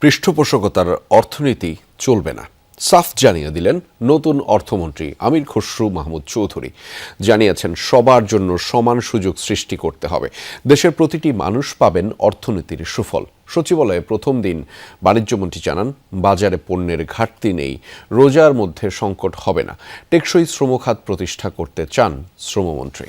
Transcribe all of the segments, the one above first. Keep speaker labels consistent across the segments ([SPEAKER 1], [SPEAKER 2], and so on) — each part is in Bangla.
[SPEAKER 1] পৃষ্ঠপোষকতার অর্থনীতি চলবে না, সাফ জানিয়ে দিলেন নতুন অর্থমন্ত্রী আমির খসরু মাহমুদ চৌধুরী। জানিয়েছেন সবার জন্য সমান সুযোগ সৃষ্টি করতে হবে, দেশের প্রতিটি মানুষ পাবেন অর্থনীতির সুফল। সচিবালয়ে প্রথম দিন বাণিজ্যমন্ত্রী জানান, বাজারে পণ্যের ঘাটতি নেই, রোজার মধ্যে সংকট হবে না। টেকসই শ্রমখাত প্রতিষ্ঠা করতে চান শ্রমমন্ত্রী।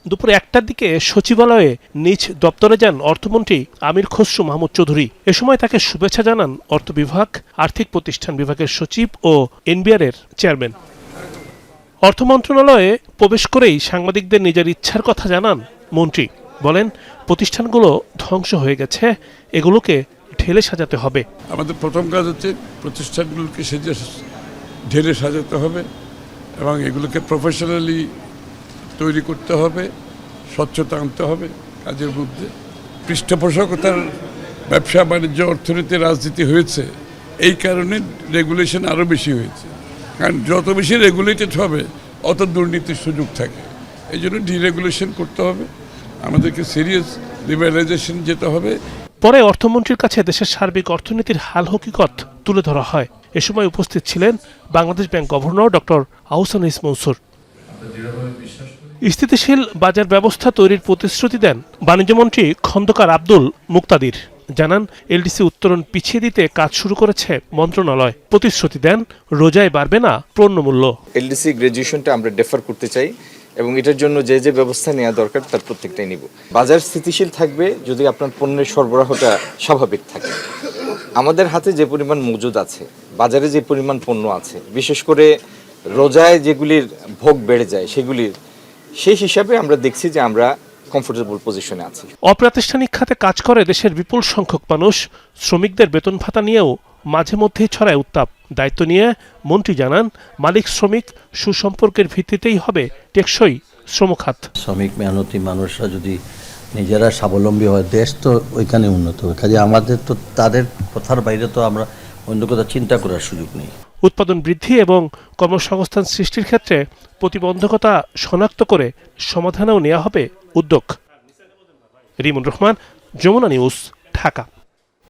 [SPEAKER 2] দুপুর 1টার দিকে সচিবালয়ে নিজ দপ্তরে যান অর্থমন্ত্রী আমির খসরু মাহমুদ চৌধুরী। এ সময় তাকে শুভেচ্ছা জানান অর্থ বিভাগ, আর্থিক প্রতিষ্ঠান বিভাগের সচিব ও এনবিআর-এর চেয়ারম্যান। অর্থ মন্ত্রণালয়ে প্রবেশ করেই সাংবাদিকদের নিজের ইচ্ছার কথা জানান মন্ত্রী। বলেন, প্রতিষ্ঠানগুলো ধ্বংস হয়ে গেছে, এগুলোকে ঢেলে সাজাতে হবে।
[SPEAKER 3] আমাদের প্রথম কাজ হচ্ছে প্রতিষ্ঠানগুলোকে ঢেলে সাজাতে হবে এবং এগুলোকে প্রফেশনালি তৈরি করতে হবে, স্বচ্ছতা আনতে হবে কাজের মধ্যে। পৃষ্ঠপোষকতার ব্যবসা বাণিজ্য অর্থনীতি রাজনীতি হয়েছে, এই কারণে রেগুলেশন আরও বেশি হয়েছে। কারণ যত বেশি রেগুলেটেড হবে অত দুর্নীতির সুযোগ থাকে। এই জন্য ডিরেগুলেশন করতে হবে, আমাদেরকে সিরিয়াস লিবারালাইজেশন যেতে হবে।
[SPEAKER 2] পরে অর্থমন্ত্রীর কাছে দেশের সার্বিক অর্থনীতির হাল হকিকত তুলে ধরা হয়। এ সময় উপস্থিত ছিলেন Bangladesh bank governor doctor Ahsan ইস মনসুর। স্থিতিশীল বাজার ব্যবস্থা তৈরির প্রতিশ্রুতি দেন বাণিজ্যমন্ত্রী খন্দকার আব্দুল মুক্তাদির। জানান, এলডিসি উত্তোলন পিছিয়ে দিতে কাজ শুরু করেছে মন্ত্রণালয়। প্রতিশ্রুতি দেন, রোজায় বাড়বে না পণ্যমূল্য।
[SPEAKER 4] এলডিসি গ্র্যাজুয়েশনটা আমরা ডেফার করতে চাই এবং এটার জন্য যে যে ব্যবস্থা নেওয়া দরকার তার প্রত্যেকটাই নিব। বাজার স্থিতিশীল থাকবে যদি আপনার পণ্যের সরবরাহটা স্বাভাবিক থাকে। আমাদের হাতে যে পরিমাণ মজুদ আছে, বাজারে যে পরিমাণ পণ্য আছে, বিশেষ করে রোজায় যেগুলির ভোগ বেড়ে যায় সেগুলির সেই হিসাবে আমরা দেখছি যে আমরা কমফোর্টেবল পজিশনে আছি।
[SPEAKER 2] অপ্রাতিষ্ঠানিক খাতে কাজ করে দেশের বিপুল সংখ্যক মানুষ। শ্রমিকদের বেতন ভাতা নিয়েও মাঝে মধ্যেই ছড়ায় উত্তাপ। দায়িত্ব নিয়ে মন্ত্রী জানান, মালিক শ্রমিক সুসম্পর্কের ভিত্তিতেই হবে টেকসই শ্রমখাত।
[SPEAKER 5] শ্রমিক মেহনতি মানুষরা যদি নিজেরা স্বাবলম্বী হয়, দেশ তো ওইখানে উন্নত হবে। কাজে আমাদের তো তাদের কথার বাইরে তো আমরা অন্য কথা চিন্তা করার সুযোগ নেই।
[SPEAKER 2] উৎপাদন বৃদ্ধি এবং কর্মসংস্থান সৃষ্টির ক্ষেত্রে প্রতিবন্ধকতা শনাক্ত করে সমাধানেও নেওয়া হবে উদ্যোগ। রিমুন রহমান, যমুনা নিউজ, ঢাকা।